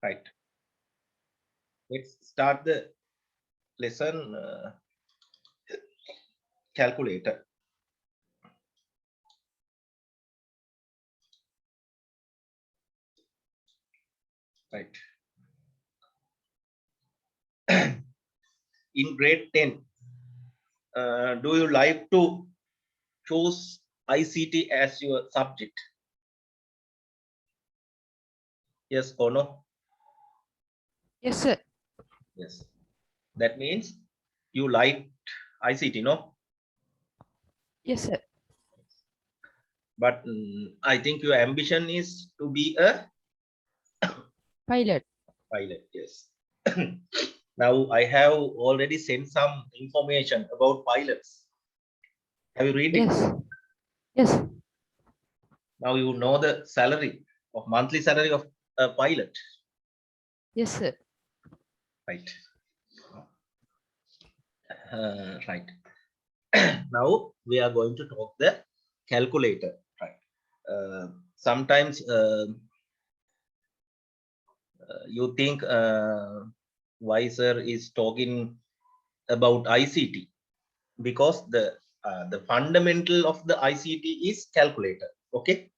Right. Let's start the lesson calculator. Right. In grade 10, do you like to choose ICT as your subject? Yes or no? Yes, sir. Yes. That means you like ICT, no? Yes, sir. But I think your ambition is to be a Pilot. pilot. Yes. Now I have already sent some information about pilots. Have you read it? Yes. Yes. Now you know the salary of monthly salary of a pilot, Yes, sir. right? Right. Now we are going to talk the calculator, right? Sometimes you think Wiser is talking about ICT because the fundamental of the ICT is calculator. Okay.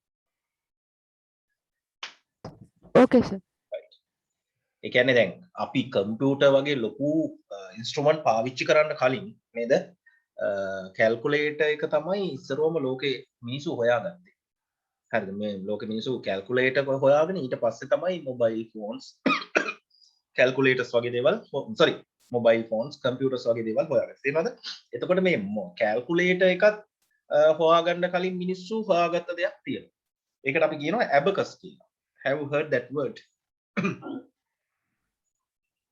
Okay, sir. ඒ කියන්නේ දැන් අපි computer වගේ ලොකු instrument පාවිච්චි කරන්න කලින් නේද කැල්කුලේටර් එක තමයි ඉස්සරෝම ලෝකේ මිනිස්සු හොයාගත්තේ. හරිද? මේ ලෝකේ මිනිස්සු කැල්කුලේටර් හොයාගෙන ඊට පස්සේ තමයි මොබයිල් ෆෝන්ස් කැල්කුලේටර්ස් වගේ දේවල් sorry මොබයිල් ෆෝන්ස් කම්පියුටර්ස් වගේ දේවල් හොයාගත්තේ. තේරෙනවද? එතකොට මේ කැල්කුලේටර් එකත් හොයාගන්න කලින් මිනිස්සු හොයාගත්ත දෙයක් තියෙනවා. ඒකට අපි කියනවා abacus කියලා. Have you heard that word?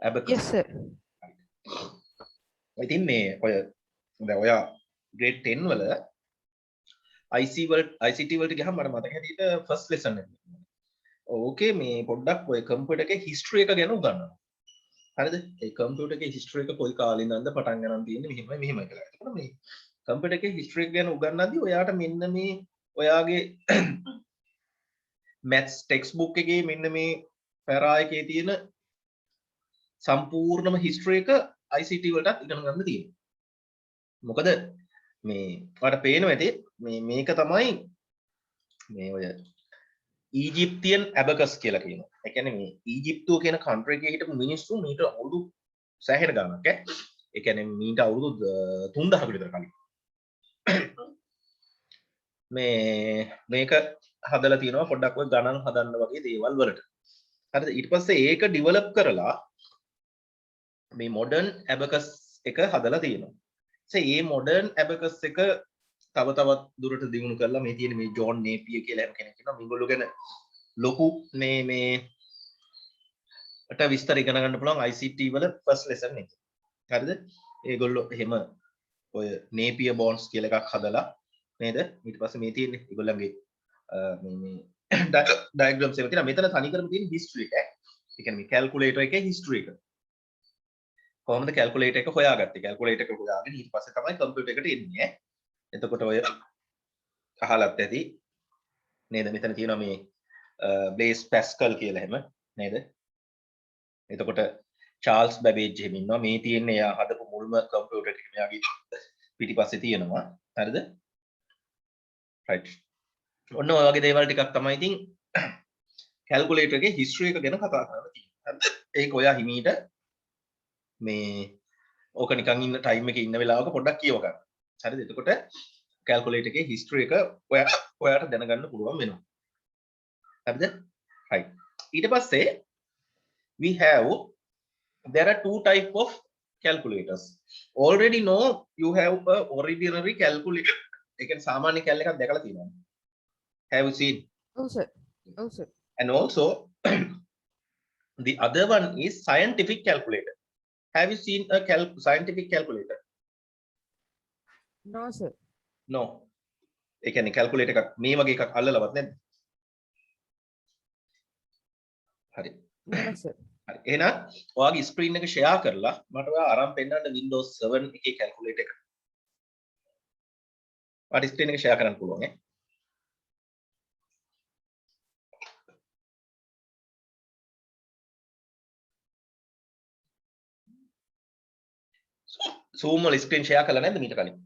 Abacus. Yes, sir. ඉතින් මේ ඔය දැන් ඔයා grade 10 වල ICT වලට ගියාම මට මතක හැටියට first lesson එක. ඕකේ මේ පොඩ්ඩක් ඔය කම්පියුටර් එකේ history එක ගැන උගන්වනවා. හරිද? ඒ කම්පියුටර් එකේ history එක කොයි කාලේ ඉඳන්ද පටන් ගන්න තියෙන්නේ මෙහෙමයි කියලා. එතකොට මේ කම්පියුටර් එකේ history එක ගැන උගන්වද්දී ඔයාට මෙන්න මේ ඔයාගේ maths textbook එකේ මෙන්න මේ පැරා එකේ තියෙන සම්පූර්ණම history එක ICT වලටත් ඉගෙන ගන්න තියෙනවා. මොකද මේ ඔයාලට පේනවා ඇති මේක තමයි මේ ඔය ඊජිප්තියන් ඇබකස් කියලා කියනවා. ඒ කියන්නේ මේ ඊජිප්තුව කියන කන්ට්‍රි එකේ හිටපු මිනිස්සු මීට අවුරුදු සෑහෙන ගානක් ඒ කියන්නේ මීට අවුරුදු 3000කට විතර කලින් මේක හදලා තියෙනවා පොඩ්ඩක් ඔය ගණන් හදන්න වගේ දේවල් වලට. හරිද? ඊට පස්සේ ඒක ඩිවෙලොප් කරලා මේ මොඩර්න් ඇබකස් එක හදලා තියෙනවා. ඒ මොඩර්න් ඇබකස් එක තව තවත් දුරට දියුණු කරලා මේ තියෙන මේ ජෝන් නේපියර් කියලා හැම කෙනෙක් ඉන්නවා. මේගොල්ලෝ ගැන ලොකු මේට විස්තර ඉගෙන ගන්න පුළුවන් ICT වල ෆස්ට් ලෙසන් එක. හරිද? ඒගොල්ලෝ එහෙම ඔය නේපියර් බොන්ඩ්ස් කියලා එකක් හදලා නේද? ඊට පස්සේ මේ තියෙන්නේ ඒගොල්ලන්ගේ මේ ඩයග්‍රෑම්ස් එක තියෙනවා. මෙතන තනිකරම තියෙන හිස්ටරි එක. ඒ කියන්නේ මේ කැල්කියුලේටර් එකේ හිස්ටරි එක. කොහොමද කැල්කියුලේටර් එක හොයාගත්තේ? කැල්කියුලේටර් එක හොයාගෙන ඊට පස්සේ තමයි කම්පියුටර් එකට එන්නේ. එතකොට ඔය අහලත් ඇති නේද? මෙතන තියෙනවා මේ බ්ලේස් පැස්කල් කියලා එහෙම නේද? එතකොට චාල්ස් බැබේජ් එහෙම ඉන්නවා. මේ තියෙන්නේ එයා හදපු මුල්ම කම්පියුටර් එක මෙයාගේ පිටිපස්සේ තියෙනවා. හරිද? රයිට්. ඔන්න ඔය වගේ දේවල් ටිකක් තමයි ඉතින් කැල්කියුලේටර් එකේ හිස්ටරි එක ගැන කතා කරන්න තියෙන්නේ. හරිද? ඒක ඔයා හිමීට මේ ඕක නිකන් ඉන්න ටයිම් එකේ ඉන්න වෙලාවක පොඩ්ඩක් කියව ගන්න. හරිද? එතකොට කැල්කියුලේටර් එකේ හිස්ටරි එක ඔයාට දැනගන්න පුළුවන් වෙනවා. හරිද? right. ඊට පස්සේ there are two type of calculators. Already know you have a ordinary calculator. ඒ කියන්නේ සාමාන්‍ය කැල් එකක් දැකලා තියෙනවා. Have you seen? Oh, sir. Oh, sir. And also the other one is scientific calculator. Have you seen a scientific calculator? No, sir. No. ඒ කියන්නේ calculator එකක් මේ වගේ එකක් අල්ලලවත් නැද්ද? හරි. No, sir. හරි. එහෙනම් ඔයාගේ ස්ක්‍රීන් එක ෂෙයා කරලා මට ඔයා අරන් පෙන්නන්න Windows 7 එකේ calculator එක. ඔයාට ස්ක්‍රීන් එක ෂෙයා කරන්න පුළුවන් ඈ. Zoom වල screen share කරලා නැද්ද මීට කලින්?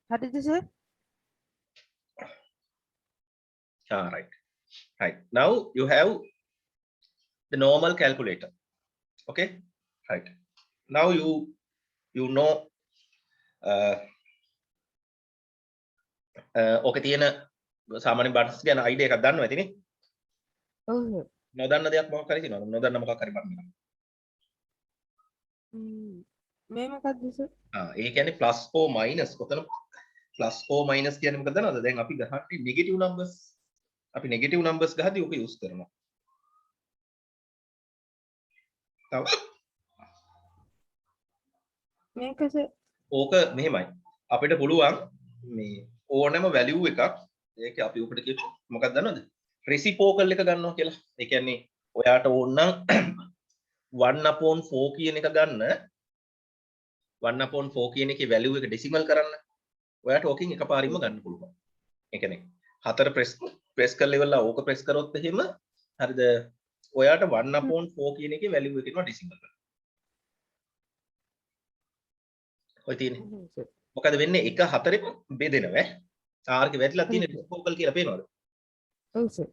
හරිද sir? Right. Right. Now you have the normal calculator. Okay. Right. Now you know ඕකේ තියෙන සාමාන්‍ය buttons ගැන idea එකක් දන්නවා ඇතිනේ. ඔව් සර්. නොදන්න දෙයක් මොකක් හරි තියෙනවද? නොදන්න මොකක් හරි button එකක්. මේ මොකක්ද සර්? ඒ කියන්නේ plus or minus. කොතන plus or minus කියන්නේ මොකද දන්නවද? දැන් අපි ගහන්නේ negative numbers. අපි negative numbers ගහද්දී ඕක use කරනවා. තව මේක සර් ඕක මෙහෙමයි. අපිට පුළුවන් මේ ඕනෑම value එකක් ඒක අපි උකට කියමු මොකක්ද දන්නවද? reciprocal එක ගන්නවා කියලා. ඒ කියන්නේ ඔයාට ඕන නම් 1/4 කියන එක ගන්න 1/4 කියන එකේ value එක decimal කරන්න. ඔයාට ඕකෙන් එකපාරින්ම ගන්න පුළුවන්. ඒ කියන්නේ 4 press කරලා ඉවරලා ඕක press කරොත් එහෙම හරිද? ඔයාට 1/4 කියන එකේ value එක එනවා decimal කරලා. ඔය තියෙන්නේ. මොකද වෙන්නේ 1/4 බෙදෙනවා ඈ. R එකේ වැටිලා තියෙන reciprocal කියලා පේනවද? ඔව් සර්.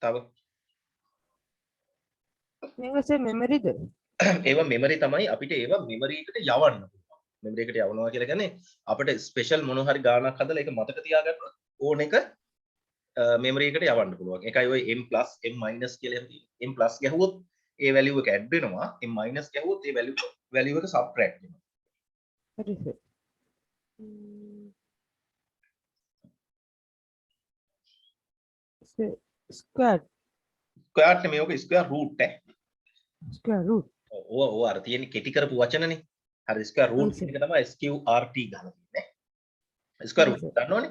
තව මේක සර් මෙමරිද? ඒව මෙමරි තමයි අපිට ඒව මෙමරි එකට යවන්න පුළුවන්. මෙමරි එකට යවනවා කියලා කියන්නේ අපිට ස්පෙෂල් මොන හරි ගානක් හදලා ඒක මතක තියාගන්න ඕන එක මෙමරි එකට යවන්න පුළුවන්. ඒකයි ඔය m+ m- කියලා එහෙම තියෙන්නේ. m+ ගැහුවොත් ඒ value එක add වෙනවා. m- ගැහුවොත් ඒ value එක subtract වෙනවා. හරි සර්. square square නේ මේක square root ඈ. square root. ඕව අර තියෙන කෙටි කරපු වචනනේ. හරි square root කියන එක තමයි SQRT ගහලා තියෙන්නේ. square root දන්නවනේ?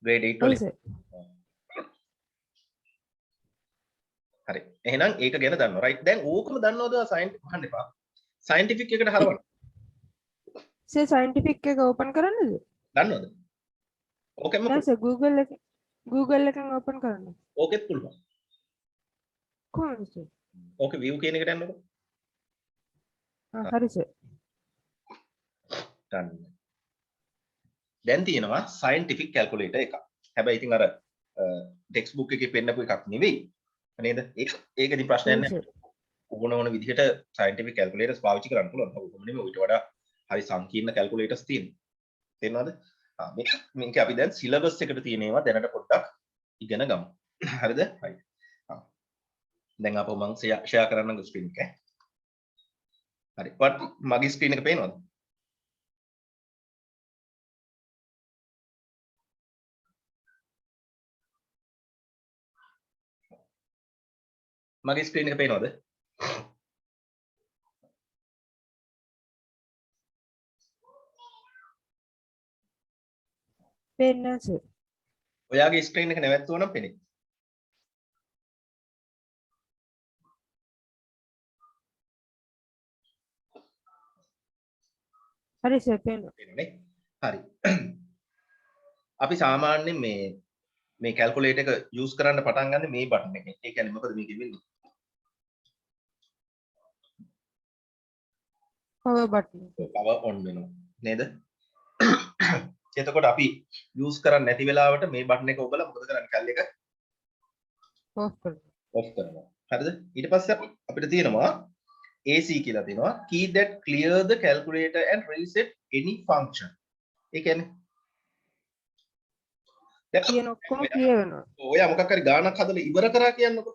grade 8 වල. හරි. එහෙනම් ඒක ගැන දන්නවා. right. දැන් ඕකම දන්නවද scientific අහන්න එපා. scientific එකට හරවන්න. සර් scientific එක open කරන්නද? දන්නවද? ඕකෙම නෑ සර් Google එකෙන් open කරන්න. ඕකෙත් පුළුවන්. කොහොමද සර්? ඕකේ view කියන එකට යන්නකො. හරි සර්. ගන්න. දැන් තියෙනවා scientific calculator එකක්. හැබැයි ඉතින් අර textbook එකේ පෙන්නපු එකක් නෙවෙයි. නේද? ඒකදී ප්‍රශ්නයක් නැහැ. ඕන විදිහට scientific calculators පාවිච්චි කරන්න පුළුවන්. ඔබ නෙමෙයි ඊට වඩා හරි සංකීර්ණ calculators තියෙනවා. තේරෙනවද? මේක අපි දැන් syllabus එකට තියෙන ඒවා දැනට පොඩ්ඩක් ඉගෙන ගමු. හරිද? right. දැන් අපෝ මම share කරන්න screen එක. හරි. මගේ screen එක පේනවද? මගේ screen එක පේනවද? පේන්නේ නැහැ සර්. ඔයාගේ screen එක නැවැත්තුවා නම් පෙනේ. හරි සර් පේනවා. පේනවනේ. හරි. අපි සාමාන්‍යයෙන් මේ calculator එක use කරන්න පටන් ගන්න මේ button එකෙන්. ඒ කියන්නේ මොකද මේකෙ වෙන්නේ? power button. power on වෙනවා. නේද? එතකොට අපි use කරන්නේ නැති වෙලාවට මේ button එක ඔබලා මොකද කරන්නේ? කැල් එක off කරනවා. off කරනවා. හරිද? ඊට පස්සේ අපිට තියෙනවා AC කියලා තියෙනවා key that clear the calculator and reset any function. ඒ කියන්නේ කියන ඔක්කොම clear වෙනවා. ඔයා මොකක් හරි ගානක් හදලා ඉවර කරා කියන්නකො.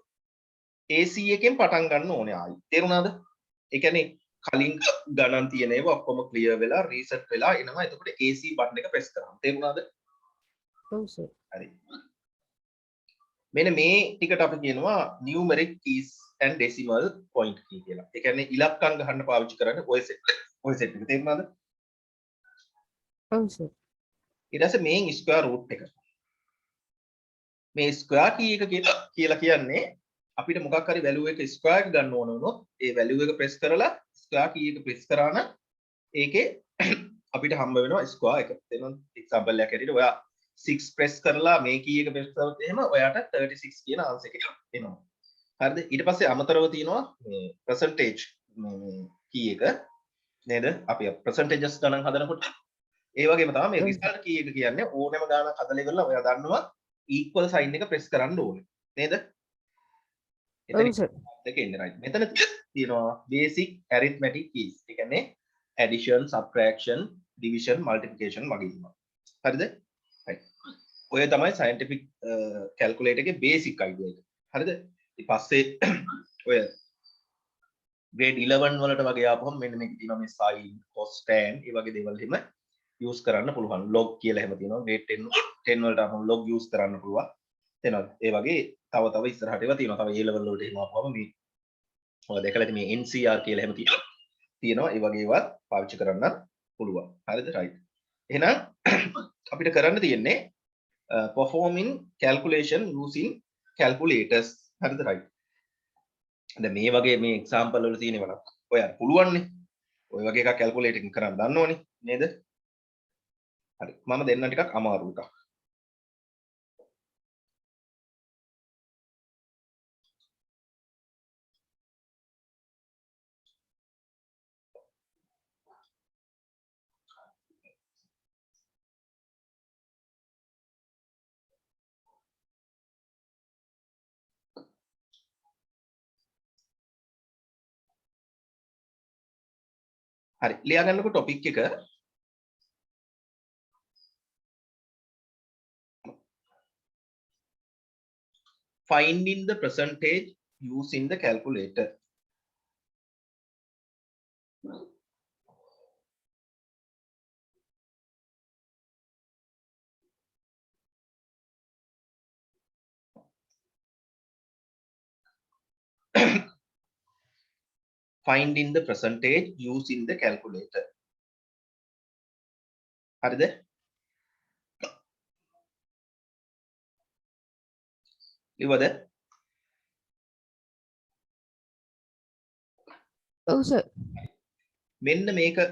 AC එකෙන් පටන් ගන්න ඕනේ ආයි. තේරුණාද? ඒ කියන්නේ කලින් ගණන් තියෙන ඒවා ඔක්කොම clear වෙලා reset වෙලා එනවා. එතකොට AC button එක press කරනවා. තේරුණාද? ඔව් සර්. හරි. මෙන්න මේ ටිකට අපි කියනවා numeric keys and decimal point key කියලා. ඒ කියන්නේ ඉලක්කම් ගහන්න පාවිච්චි කරන්නේ ඔය set එක. තේරුණාද? ඔව් සර්. ඊට පස්සේ මේන් square root එක. මේ square key එක කියලා කියන්නේ අපිට මොකක් හරි value එක square එක ගන්න ඕන වුණොත් ඒ value එක press කරලා square key එක press කරා නම් ඒකේ අපිට හම්බ වෙනවා ස්ක්වයර් එක. එතන එක්සැම්පල් එකක් ඇරෙන්න ඔයා 6 ප්‍රෙස් කරලා මේ කී එක ප්‍රෙස් කරොත් එහෙම ඔයාට 36 කියන ආන්සර් එක එනවා. හරිද? ඊට පස්සේ අමතරව තියෙනවා මේ percentage මේ කී එක නේද? අපි percentages ගණන් හදනකොට ඒ වගේම තමයි මේ result key එක කියන්නේ ඕනෑම ගානක් හදලා ඉවරලා ඔයා දන්නවා equal sign එක press කරන්න ඕනේ නේද? එතන දෙක ඉන්නේ right. මෙතන තියෙනවා basic arithmetic keys. ඒ කියන්නේ addition, subtraction, division, multiplication වගේ දේවල්. හරිද? right. ඔය තමයි scientific calculator එකේ basic idea එක. හරිද? ඊට පස්සේ ඔය grade 11 වලට වගේ ආපුවම මෙන්න මේක තියෙනවා මේ sin, cos, tan ඒ වගේ දේවල් එහෙම use කරන්න පුළුවන්. log කියලා එහෙම තියෙනවා. grade 10 වලට ආපුවම log use කරන්න පුළුවන්. තේනවද? ඒ වගේ තව ඉස්සරහට ඒවා තියෙනවා. තව A level වලට එහෙම ආපුවම මේ ඔය දැකලා ඇති මේ NCR කියලා එහෙම තියෙනවා. ඒ වගේ ඒවා පාවිච්චි කරන්න පුළුවන්. හරිද? right. එහෙනම් අපිට කරන්න තියෙන්නේ performing calculation using calculators. හරිද? right. දැන් මේ වගේ මේ example වල තියෙනවා නම් ඔයාලට පුළුවන්නේ. ඔය වගේ එකක් calculator එකකින් කරන්න දන්නවනේ නේද? හරි. මම දෙන්න ටිකක් අමාරු එකක්. හරි. ලියා ගන්නකො topic එක finding the percentage using the calculator. Finding the percentage using the calculator. හරිද? ලිව්වද? ඔව් සර්. මෙන්න මේක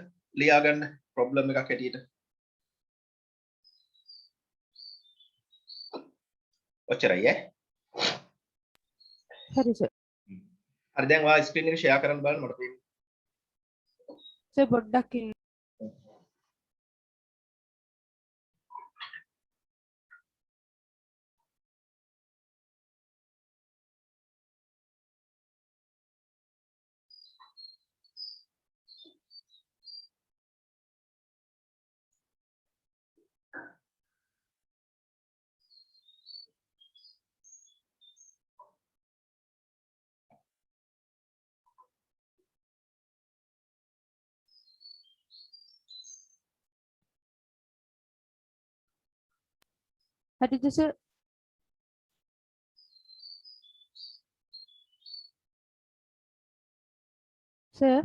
ලියා ගන්න problem එකක් හැටියට. ඔච්චරයි ඈ. හරි සර්. හරි දැන් ඔයා ස්ක්‍රීන් එක ෂෙයා කරන්න බලන්න මට පේන්නේ. සර් පොඩ්ඩක් ඉන්න. හරිද සර්? සර්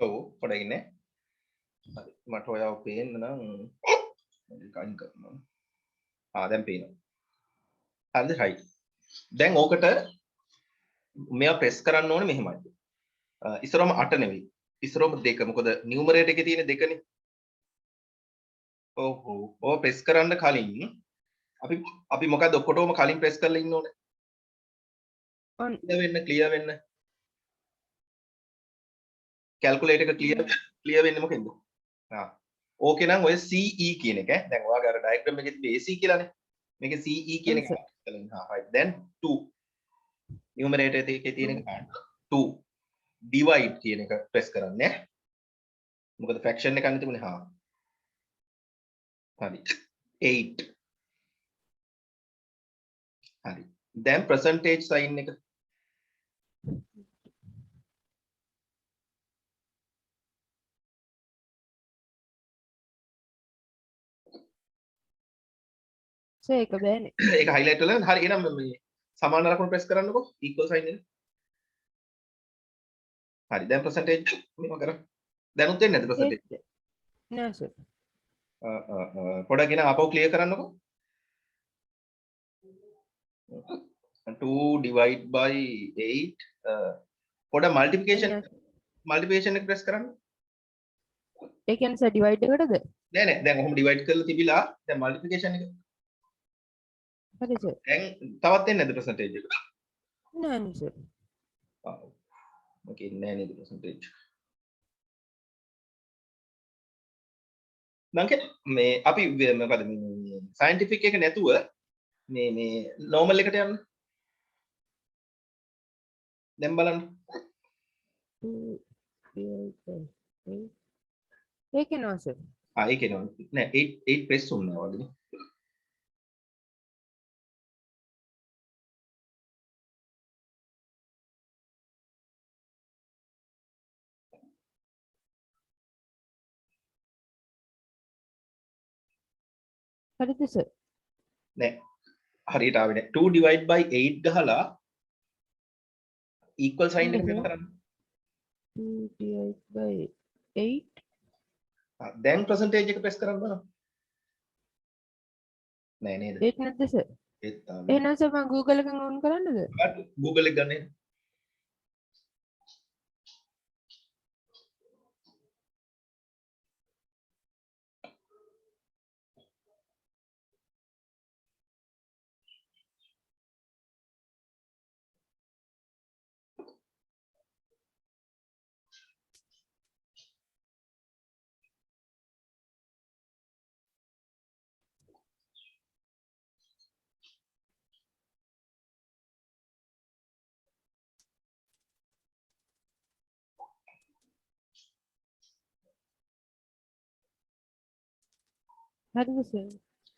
ඔව් පොඩ්ඩක් ඉන්නේ. හරි මට ඔයාව පේන්න නම් මේක අයින් කරනවා. දැන් පේනවා. හරිද? right. දැන් ඕකට මෙයා press කරන්න ඕනේ මෙහෙමයි. ඉස්සරවම 8 නෙවෙයි. ඉස්සරවම 2. මොකද numerator එකේ තියෙන 2නේ. ඔව් press කරන්න කලින් අපි මොකද ඔක්කොටම කලින් press කරලා ඉන්න ඕනේ. on clear වෙන්න. calculator එක clear වෙන්නේ මොකෙන්ද? ඕකේ නම් ඔය CE කියන එක දැන් ඔයාගේ අර diagram එකේ තිබේ AC කියලානේ. මේකේ CE කියන එක right. then 2 numerator එකේ තියෙන එක 2 divide කියන එක press කරන්නේ. මොකද fraction එක අන්න තිබුණේ හරි 8 හරි දැන් percentage sign එක සර් ඒක බෑනේ. ඒක highlight වෙලා හරි එහෙනම් මේ සමාන ලකුණු press කරන්නකෝ equal sign එක හරි දැන් percentage මේක කරා දැනුත් වෙන්නේ නැද්ද percentage නෑ සර්. පොඩක් ගෙන ආපහු clear කරන්නකෝ 2 divide by 8 පොඩ multiplication එක press කරන්න ඒ කියන්නේ සර් ඩිවයිඩ් එකටද? නෑ නෑ දැන් ඔහොම ඩිවයිඩ් කරලා තිබිලා දැන් මල්ටිප්ලිකේෂන් එක හරි සර්. දැන් තවත් එන්නේ නැද්ද percentage එක? නෑ නේ සර්. මොකෙන්නේ නෑ නේද percentage? මං මේ අපි මොකද මේ සයන්ටිෆික් එක නැතුව මේ නෝමල් එකට යන්න. දැන් බලන්න. 2 divided by 8. ඒක එනවා සර්. ඒක එනවා. නෑ 8 ප්‍රෙස් වුණා වගේ. හරිද සර්? නෑ හරියට ආවේ නෑ 2 divide by 8 ගහලා equal sign එක මෙහෙම කරන්න. 2 divided by 8. දැන් percentage එක press කරන්න බලන්න. නෑ නේද? ඒක නැද්ද සර්? ඒත් තාම එහෙනම් සර් මම Google එකෙන් ඕන් කරන්නද? Google එක ගන්න. හරිද සර්?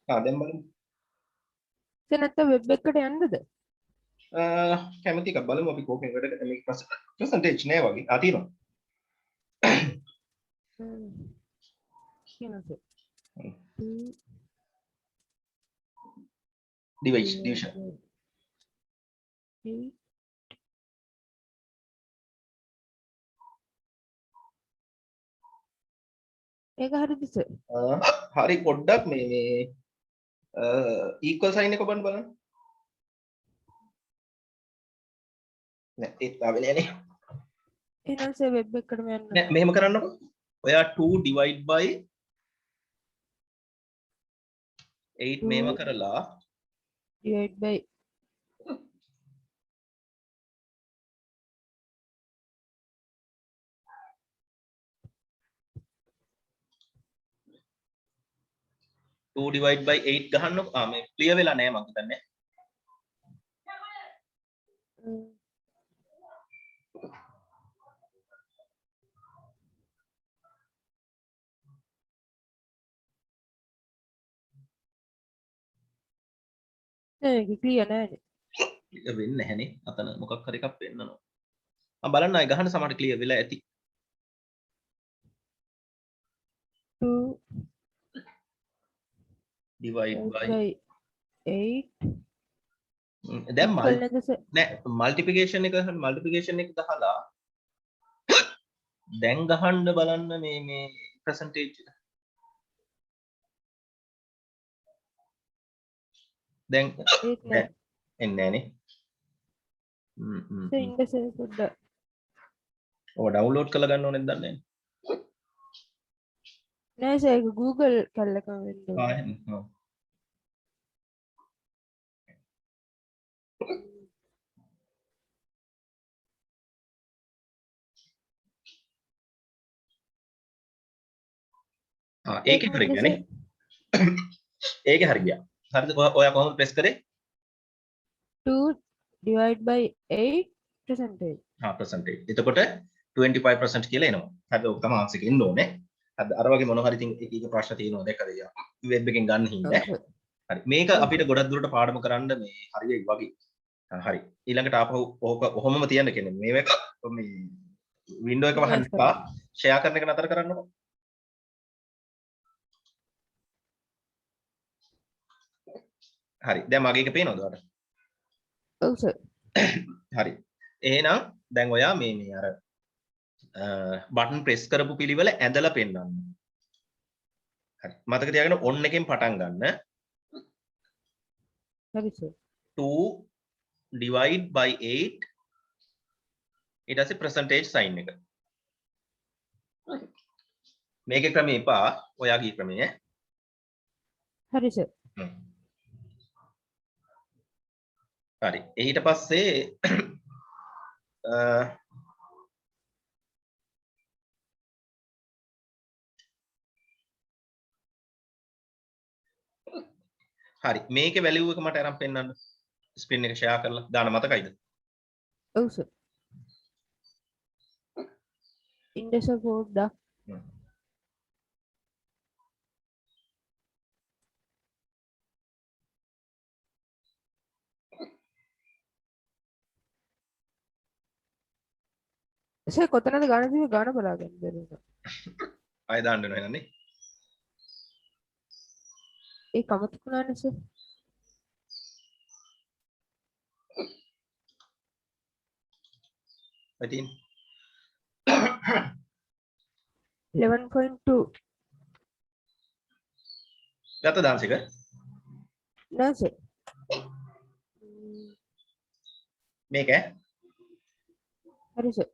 දැන් බලමු. සර් නැත්නම් වෙබ් එකට යන්නද? කැමති එකක් බලමු අපි කෝකෙන් වැඩ කරන මේක percentage නෑ වගේ. තියෙනවා. කියනවා සර්. division. ඒක හරිද සර්? හරි පොඩ්ඩක් මේ equal sign එක බලන්න. නෑ ඒත් ආවේ නෑනේ. එහෙනම් සර් වෙබ් එකටම යන්න. නෑ මෙහෙම කරන්නකො. ඔයා 2 divide by 8 මේව කරලා divide by 2 divide by 8 ගහන්නකො. මේ ක්ලියර් වෙලා නෑ මං හිතන්නේ. ඒක ක්ලියර් නෑනේ. ක්ලියර් වෙන්නේ නැහනේ. අතන මොකක් හරි එකක් පෙන්නනවා. බලන්න අය ගහන්න සමහරට ක්ලියර් වෙලා ඇති. 2 divide by 8 දැන් equal නැද්ද සර්? නෑ මල්ටිප්ලිකේෂන් එක ගහලා දැන් ගහන්න බලන්න මේ percentage එක. දැන් ඒක නෑ. එන්නේ නෑනේ. සර් ඉන්න සර් පොඩ්ඩක්. ඔය ඩවුන්ලෝඩ් කරලා ගන්න ඕනෙද දන්නේ නෑ සර් ඒක Google කල්ලකම වෙන්න ඕනේ. නැහැ. ඒකේ හරි ගියානේ. ඒකේ හරි ගියා. හරිද? ඔයා කොහොමද ප්‍රෙස් කරේ? 2 divide by 8 percentage. percentage. එතකොට 25% කියලා එනවා. හරිද? ඔක තමයි ආන්සර් එක එන්න ඕනේ. හරිද? අර වගේ මොන හරි ඉතින් එක ප්‍රශ්න තියෙනවා දැක්කද යා. වෙබ් එකෙන් ගන්න හින්දා. හරි. මේක අපිට ගොඩක් දුරට පාඩම කරන්න මේ හරිය වගේ. හරි. ඊළඟට ආපහු ඕක ඔහොමම තියන්න කියන්නේ. මේක මේ වින්ඩෝ එක වහන්න එපා. ෂෙයා කරන එක නතර කරන්නකො. හරි. දැන් මගේ එක පේනවද ඔයාලට? ඔව් සර්. හරි. එහෙනම් දැන් ඔයා මේ අර බටන් ප්‍රෙස් කරපු පිළිවෙල ඇදලා පෙන්නන්න. හරි. මතක තියාගන්න ඔන් එකෙන් පටන් ගන්න. හරි සර්. 2 divide by 8 ඊට පස්සේ percentage sign එක. මේකේ ක්‍රමේ එපා ඔයාගේ ක්‍රමය හරි සර්. හරි ඊට පස්සේ හරි මේකේ වැලියු එක මට අරන් පෙන්නන්න ස්ක්‍රීන් එක ෂෙයා කරලා දාන්න මතකයිද ඔව් සර්. ඉන්ඩෙක්ස් එක පොඩ්ඩක් සර් කොතනද ගාන තියෙන්නේ ගාන බලාගන්න බැරිද? ආය දාන්න වෙනවා නේද ඒ කමතුණානේ සර්. ඉතින් 11.2 ගත දාන්සික නෑ සර්. මේක හරි සර්.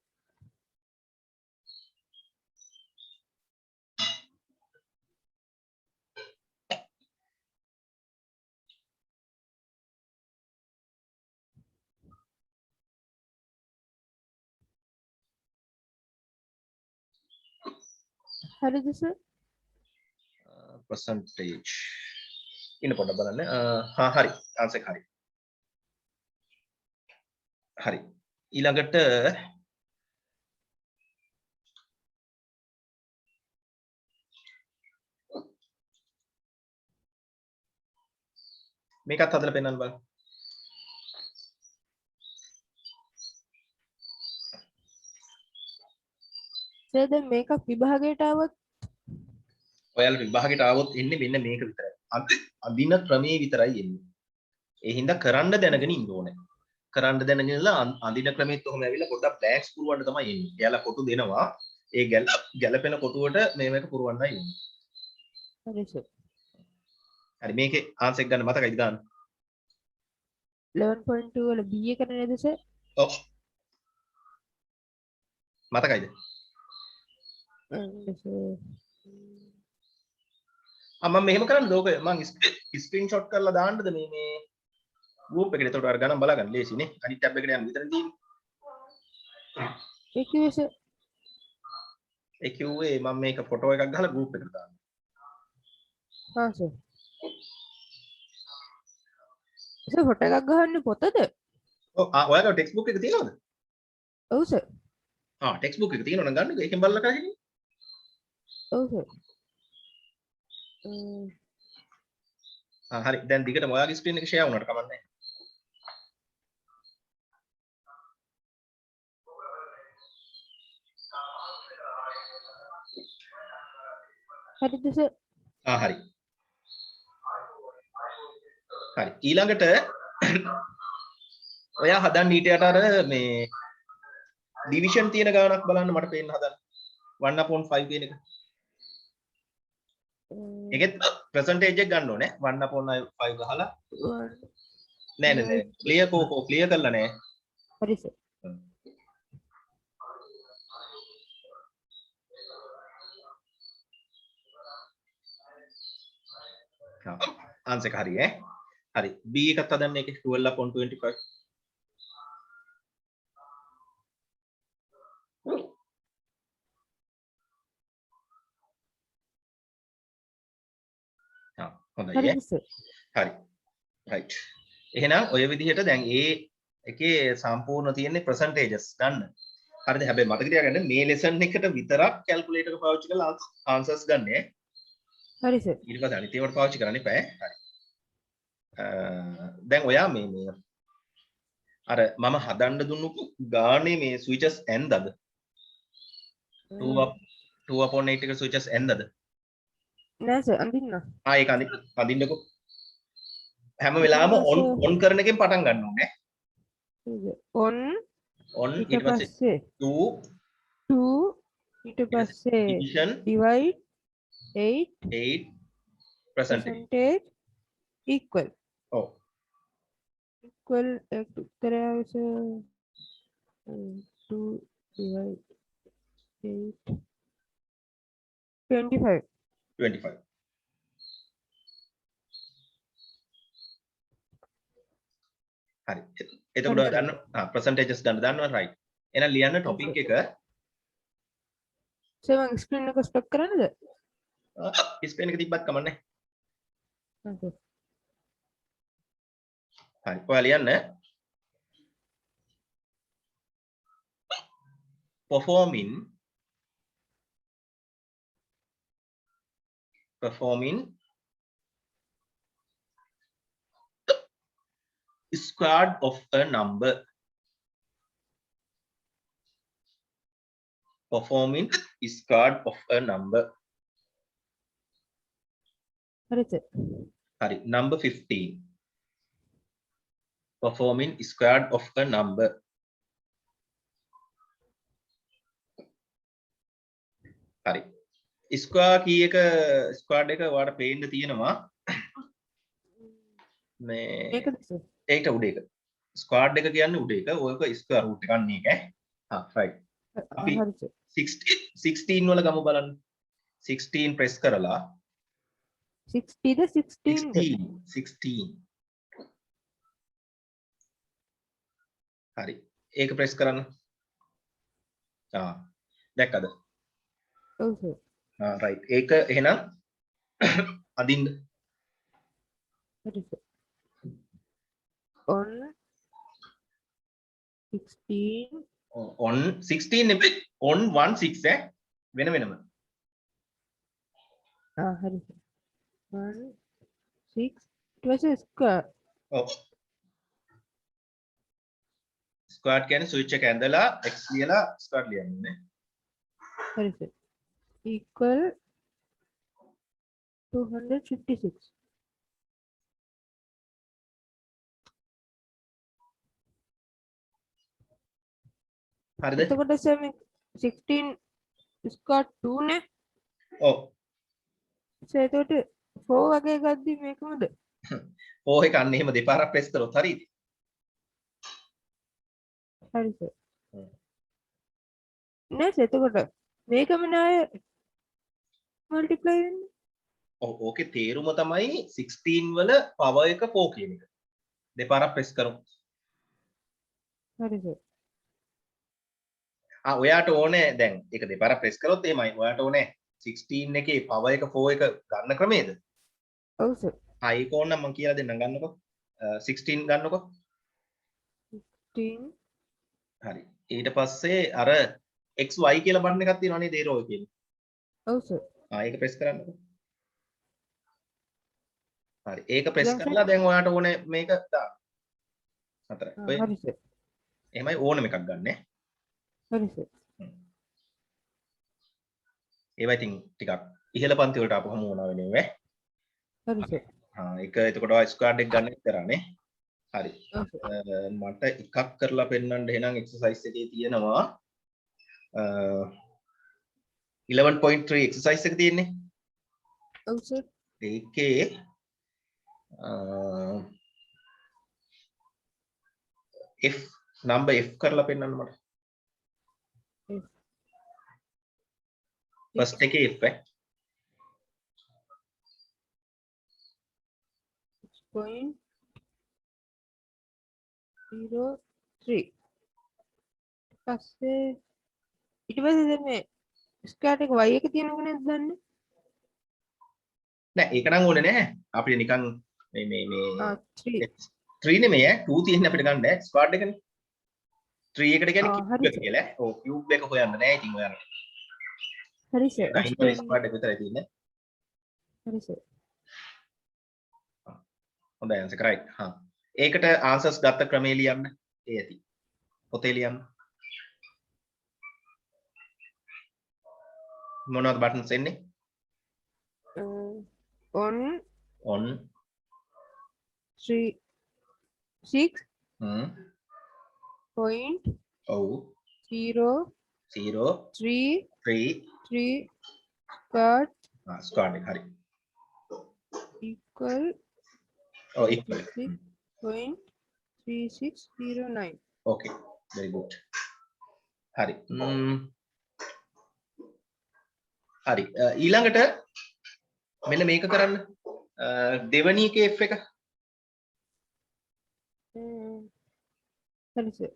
හරිද සර්? percentage ඉන්න පොඩ්ඩක් බලන්න හරි ආන්සර් එක හරි හරි ඊළඟට මේකත් හදලා පෙන්නන්න බලන්න සර් දැන් මේක විභාගයට આવොත් ඔයාලා විභාගයට ආවොත් එන්නේ මෙන්න මේක විතරයි අඳින ක්‍රමේ විතරයි එන්නේ ඒ හින්දා කරන්න දැනගෙන ඉන්න ඕනේ කරන්න දැනගෙන ඉඳලා අඳින ක්‍රමෙත් ඔහොම ඇවිල්ලා පොඩ්ඩක් බ්ලැන්ක්ස් පුරවන්න තමයි එන්නේ එයාලා කොටු දෙනවා ඒ ගැලපෙන කොටුවට මේක පුරවන්නයි එන්නේ හරි සර්. හරි මේකේ ආන්සර් එක ගන්න මතකයිද ගන්න 11.2 වල B එක නේද සර්? ඔව් මතකයිද මම මෙහෙම කරන්නද ඕක මම ස්ක්‍රීන්ෂොට් කරලා දාන්නද මේ ගෲප් එකට එතකොට අර ගණන් බලා ගන්න ලේසිනේ අනිත් ටැබ් එකට යන්න විතරනේ තියෙන්නේ ඒ කිව්වේ සර්. ඒ කිව්වේ මම මේක ෆොටෝ එකක් ගහලා ගෲප් එකට දාන්න හා සර්. සර් ෆොටෝ එකක් ගහන්නේ පොතද? ඔව් ඔයාගේ ටෙක්ස්ට් බුක් එක තියෙනවද ඔව් සර්. ටෙක්ස්ට් බුක් එක තියෙනවනම් ගන්නකෝ ඒකෙන් බලලා කරගෙන ඔව් සර්. හරි දැන් දිගටම ඔයාගේ ස්ක්‍රීන් එක ෂෙයා වුණාට කමක් නැහැ හරිද සර්? හරි හරි ඊළඟට ඔයා හදන්න ඊට යට අර මේ ඩිවිෂන් තියෙන ගානක් බලන්න මට පේන්න හදන්න 1/5 කියන එක ඒකෙත් percentage එක ගන්න ඕනේ 1/5 ගහලා නෑ ක්ලියර් ක්ලියර් කරලා නෑ හරි සර්. ආන්සර් එක හරි හරි B එකත් හදන්න ඒකේ 12/25 හොඳයි හරිද සර්? හරි රයිට් එහෙනම් ඔය විදිහට දැන් ඒ එකේ සම්පූර්ණ තියෙන්නේ percentages ගන්න හරිද හැබැයි මතක තියාගන්න මේ ලෙසන් එකට විතරක් කැල්කියුලේටර් එක පාවිච්චි කරලා ආන්සර්ස් ගන්න හරි සර්. ඊට පස්සේ අනිත් ඒවාට පාවිච්චි කරන්න එපා හරි දැන් ඔයා මේ අර මම හදන්න දුන්නු ගානේ මේ ස්විචස් ඇන්දද 2/8 එක ස්විචස් ඇන්දද නෑ සර් අඳින්න. ඒක අඳින්නකෝ හැම වෙලාවෙම ඔන් කරන එකෙන් පටන් ගන්න ඕනේ on ඊට පස්සේ 2 ඊට පස්සේ division divide 8 percentage equal ඔව් equal උත්තරය අවශ්‍ය 2 divide 8 25. 25. හරි. එතකොට හරි, ගන්න percentages ගන්න දන්නවා right. එහෙනම් ලියන්න topic එක සර් මම ස්ක්‍රීන් එක ස්ටොප් කරන්නද? ස්පේන් එක තිබ්බත් කමන්නේ. හරි. හරි. ඔයාලා ලියන්න performing squared of a number. Performing squared of a number. හරි සර්. හරි. Number 15. Performing squared of a number. හරි. ස්ක්වයර් කී එක ස්ක්වයර් එක ඔයාලට පේන්න තියෙනවා මේ මේකද සර්? ඒකට උඩ එක ස්ක්වයර් එක කියන්නේ උඩ එක ඔයක ස්ක්වයර් රූට් එකක් නේ එක right අපි හරි සර්. 16 වල ගමු බලන්න 16 press කරලා 60 ද 16 ද? 16 හරි ඒක press කරන්න දැක්කද ඔව් සර්. right ඒක එහෙනම් අදින්න හරි සර්. on 16 on 16 නෙමෙයි on 16 වෙන වෙනම හරි සර්. 1 6 ඊට පස්සේ ස්ක්වයර්. ඔව් ස්ක්වයර් කියන්නේ ස්විච් එක ඇඳලා x ලියලා ස්ක්වයර් ලියන්නේ හරි සර්. equal 256. හරිද එතකොට සර් මේ 16 ස්ක්වයර් 2 නේ. ඔව් සර් එතකොට 4 වගේ ගද්දි මේකමද? ඕ එක අන්න එහෙම දෙපාරක් ප්‍රෙස් කරොත් හරිද හරි සර්. නෑ සර් එතකොට මේකම නාය මල්ටිප්ලයි වෙන්නේ. ඔව් ඕකේ තේරුම තමයි 16 වල පවර් එක 4 කියන එක දෙපාරක් ප්‍රෙස් කරමු හරි සර්. ඔයාට ඕනේ දැන් ඒක දෙපාරක් ප්‍රෙස් කරොත් එහෙමයි ඔයාට ඕනේ 16 එකේ පවර් එක 4 එක ගන්න ක්‍රමයේද ඔව් සර්. ඒක ඕනනම් මම කියලා දෙන්නම් ගන්නකො 16 ගන්නකො 16 හරි ඊට පස්සේ අර xy කියලා බටන් එකක් තියෙනවා නේද ඒරෝ එකේ ඔව් සර්. ඒක ප්‍රෙස් කරන්නකො හරි ඒක ප්‍රෙස් දැන් කරලා දැන් ඔයාට ඕනේ මේක දාන්න හතරයි ඔය හරි සර්. එහෙමයි ඕනම එකක් ගන්න හරි සර්. ඒවා ඉතින් ටිකක් ඉහළ පන්ති වලට ආපුවම මොනවා වෙන්නේ හරි සර්. ඒක එතකොට ඔය ස්ක්වයර් එක ගන්න කරානේ හරි ඔව් සර්. මට එකක් කරලා පෙන්නන්න එහෙනම් එක්සර්සයිස් එකේ තියෙනවා 11.3 එක්සර්සයිස් එක තියෙන්නේ ඔව් සර්. ඒකේ F number F කරලා පෙන්නන්න මට F. first එකේ F 6.03 පස්සේ ඊට පස්සේ දැන් මේ ස්ක්වයර් එක y එක තියෙනව නේද දන්නේ? නෑ ඒක නම් ඕනේ නෑ අපිට නිකන් මේ 3. 3 නෙමෙයි 2 තියෙන්නේ අපිට ගන්න ස්ක්වයර් එකනේ 3 එකට කියන්නේ හරි cube එක සර්. කියලා ඔව් cube එක හොයන්න නෑ ඉතින් ඔයාලා හරි සර්. ඉන්නේ ස්ක්වයර් එක විතරයි තියෙන්නේ හරි සර්. හොඳයි answer right ඒකට answers ගත්ත ක්‍රමේ ලියන්න ඒ ඇති පොතේ ලියන්න මොනවද buttons එන්නේ on on 3 6 point ඔව් 0 0 3 3 3 ස්ක්වයර් එක හරි equal oh equal 6.3609. okay very good hari හරි ඊළඟට මෙන්න මේක කරන්න දෙවැනි එකේ f එක හරි සර්.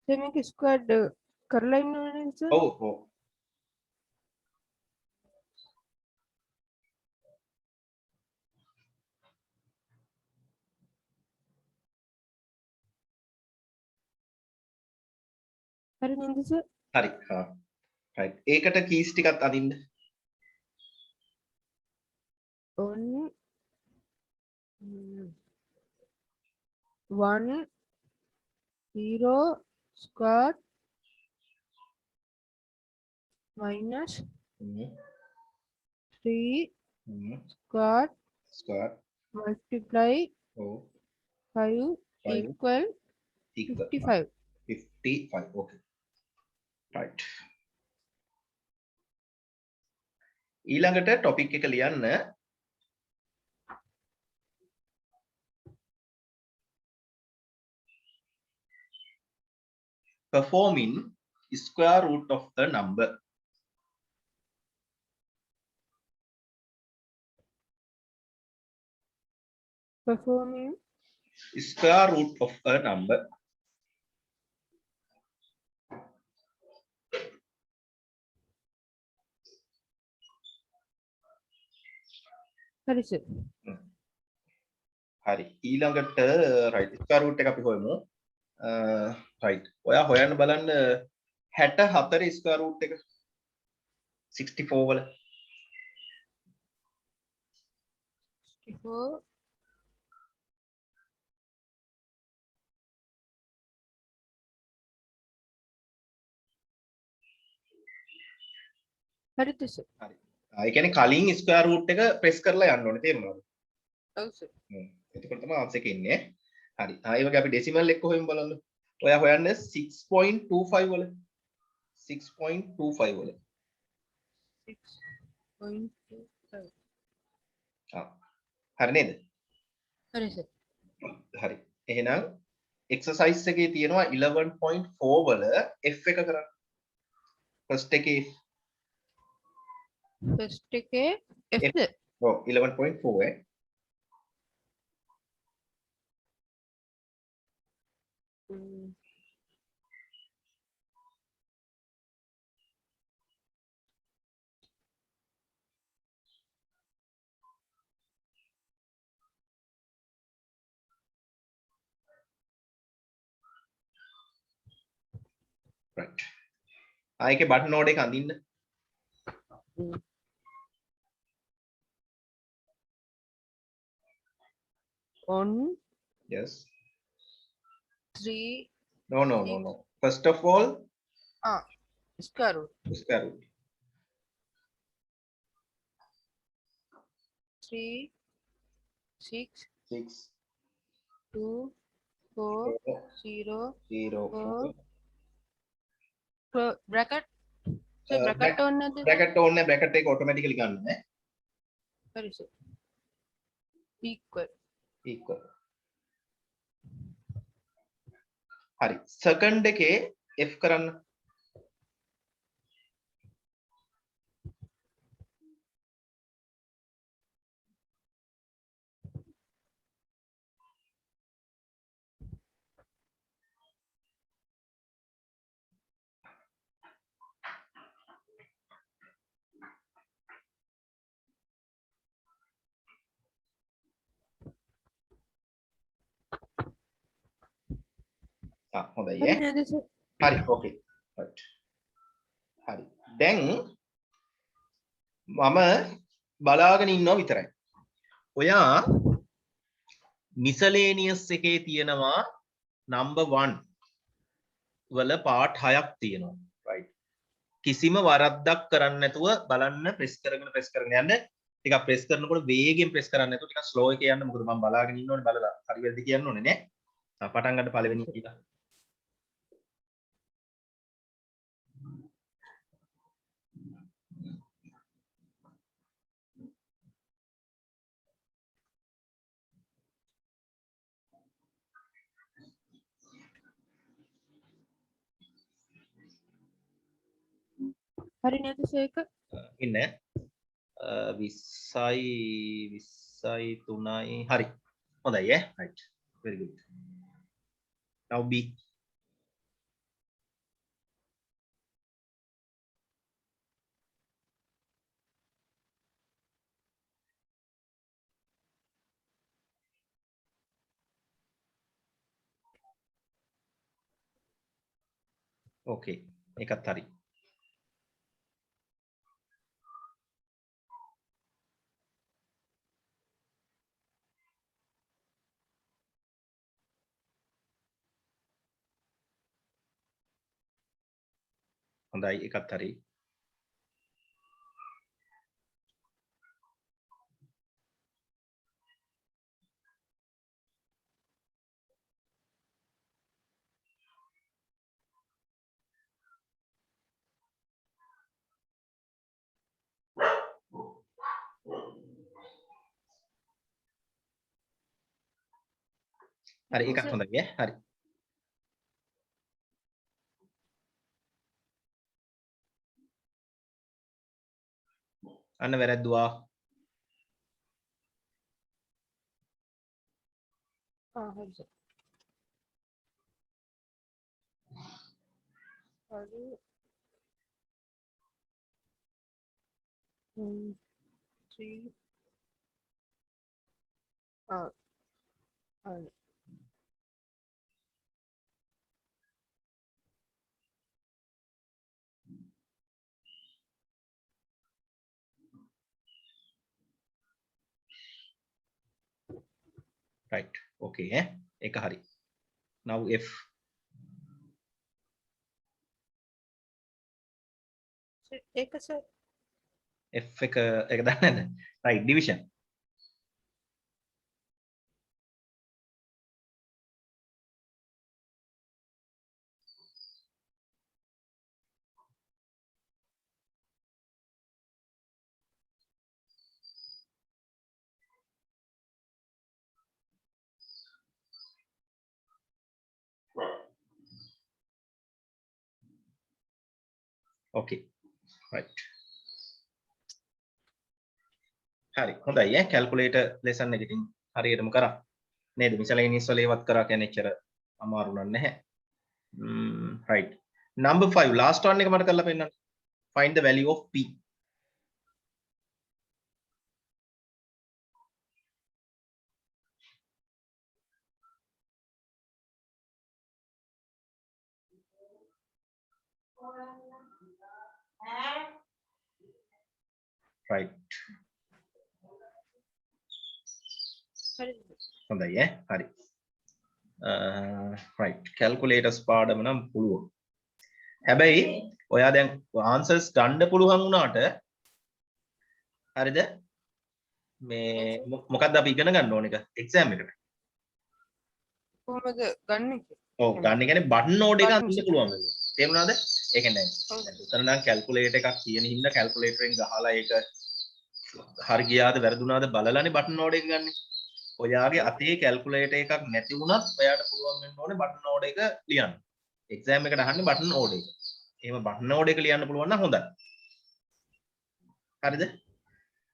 සර් මේක ස්ක්වයර්ඩ් කරලා ඉන්නවනේ සර්. ඔව් ඔව් හරි නේද සර්? හරි right ඒකට කීස් ටිකක් අදින්න on 1 0 square minus 3 square square multiply ඔව් 5 5 equal 55. 55 okay right ඊළඟට ටොපික් එක ලියන්න performing square root of the number Performing square root of a number හරි සර්. හරි ඊළඟට right square root එක අපි හොයමු right ඔයා හොයන්න බලන්න 64 square root එක 64 වල 64 හරිද සර්? හරි ඒ කියන්නේ කලින් square root එක press කරලා යන්න ඕනේ තේරුණාද ඔව් සර්. එතකොට තමයි answer එක එන්නේ හරි ඒ වගේ අපි decimal එක හොයමු බලන්න ඔයා හොයන්න 6.25 වල 6.25 වල 6.25 හරි නේද හරි සර්. හරි එහෙනම් exercise එකේ තියෙනවා 11.4 වල f එක කරන්න first එකේ ෆස්ට් එකේ f ද? ඔව් 11.4 right ආයකේ බටන් නෝඩ් එක අඳින්න on yes 3 no first of all square root square root 3 6 6 2 4 0 0 bracket sir bracket ඕනේ නැද්ද? bracket ඕනේ bracket එක automatically ගන්න ඈ හරි සර්. equal හරි second එකේ f කරන්න හොඳයි හරි ඈ නේද සර්? හරි okay right හරි දැන් මම බලාගෙන ඉන්නවා විතරයි ඔයා miscellaneous එකේ තියෙනවා number 1 වල part 6ක් තියෙනවා right කිසිම වරද්දක් කරන්නේ නැතුව බලන්න press කරගෙන යන්න ටිකක් press කරනකොට වේගෙන් press කරන්නේ නැතුව ටිකක් slow එකේ යන්න මොකද මම බලාගෙන ඉන්න ඕනේ බලලා හරි වැරදි කියන්න ඕනේ නේ පටන් ගන්න පළවෙනි එක හරි නේද සේක? ඉන්න 20යි 3යි හරි හොඳයි ඈ right very good now B okay එකත් හරි හොඳයි එකත් හරි හරි එකක් හොඳයි ඈ හරි අන්න වැරද්දුවා හරි සර්. හරි. 3 හරි. right okay එක හරි now F ඒක සර්. F එක දන්නේ නැද්ද right division okay right හරි හොඳයි කැල්කියුලේටර් ලෙසන් එක ඉතින් හරියටම කරා නේද මිසලේනියස් වල ඒවත් කරා කියන්නේ එච්චර අමාරු නැහැ right number 5 last one එක මට කරලා පෙන්නන්න find the value of p right හරි. හොඳයි හරි right calculators පාඩම නම් පුළුවන් හැබැයි ඔයා දැන් answers ගන්න පුළුවන් වුණාට හරිද මේ මොකක්ද අපි ඉගෙන ගන්න ඕන එක exam එකට කොහොමද ගන්න? ඔව් ගන්න කියන්නේ බටන් නෝඩ් එක අඳින්න පුළුවන් වෙනවා තේරුණාද ඒ කියන්නේ උතන නම් calculator එකක් කියන හින්දා calculator එකෙන් ගහලා ඒක හරි ගියාද වැරදුනාද බලලානේ බටන් නෝඩ් එක ගන්න. ඔයාගේ අතේ calculator එකක් නැති වුණත් ඔයාට පුළුවන් වෙන්න ඕනේ බටන් නෝඩ් එක ලියන්න. exam එකට අහන්නේ බටන් නෝඩ් එක. එහෙම බටන් නෝඩ් එක ලියන්න පුළුවන් නම් හොඳයි. හරිද?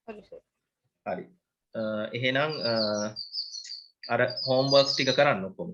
හරි සර්. හරි. එහෙනම් අර homeworks ටික කරන්න ඔක්කොම.